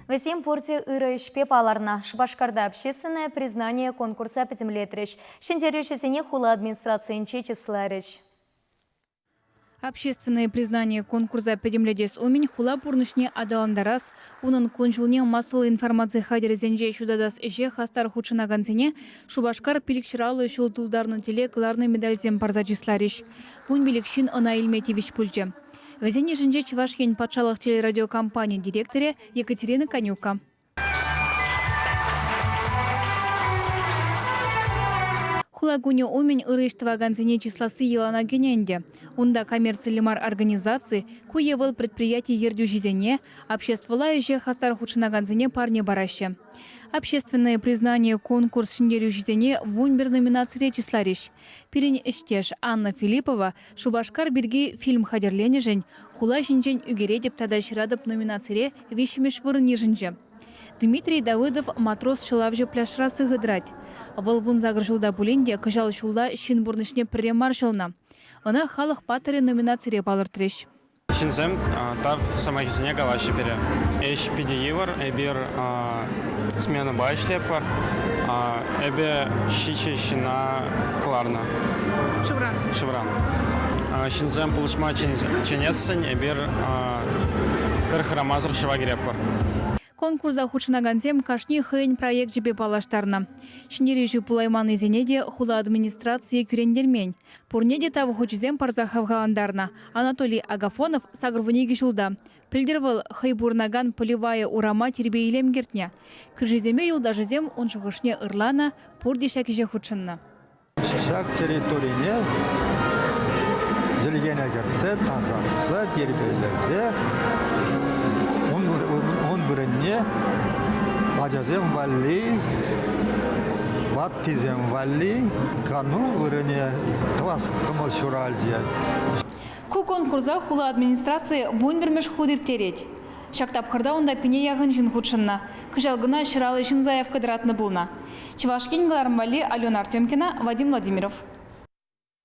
Весем порте ыры шпепаларна. Шбашкарда общественное признание конкурса пятимлетрич. Шентеречесене хула администрации чечисларич. Общественное признание конкурса педемледес умень хула пурнышне адаландарас, унын кончылне массалы информации хадерезенже чудадас эже хастар худшынагансене Шубашкар пиликширалы шултулдарны теле кларны медальзем парзачислариш. Кун биликшин ына Ильметьевич пульже. Везене жинже Чувашьен патшалық телерадиокомпания директоре Екатерина Конюка. Хулагуне умень ырыштыва ганзине числасы елана гененде. Унда коммерциялемар организации, куевал предприятий ердю жизене, обществола еже хастар худшына ганзине парне бараще. Общественное признание конкурс шиндерю жизене вунбер номинации числариш. Пирин Эштеш Анна Филиппова Шубашкар бирги фильм хадерлене жень, хула жинжень үгередеп тадаширадып номинации вещимеш вырыне жинже. Дмитрий Давыдов матрос шылавжы пляшрасы гыдрать. Волвун загржылда буленде кыжал шулда шинбурнышне премаршылна. Она халық патыры номинации балыртреш. Шинзем тав самайхизене галаши пере. Эш пидеевар эбир смена байшлепар эбе щичещина кларна. Шевран. Шинзем пулышма ченесень эбир перхрамазр шевагрепар. Конкурса худшынаганзем кашни хыйн проект жебе балаштарна. Шинережі пулайман изенеде хула администрации күрендермень. Пурнеде тавы хочзем парзахавгаландарна. Анатолий Агафонов сагрвунеги жылда. Пілдервал хыйбурнаган полевая урама тербейлем гертня. Күржеземе юлда жезем он шығышне ырлана пурди шакиже худшынна. Шак территорине зелгене герце, тазанса, тербейлезе. Біріне ажазем валли, ваттизем валли, кану біріне твас кымыл шуральзия. Ку конкурса хула администрации вунбермеш худыр тереть. Шактапхырда онда пине яғын жин худшынна. Кыжалгына шыралы жин заявка дыратны булна. Чувашкин Глармвали, Алена Артемкина, Вадим Владимиров.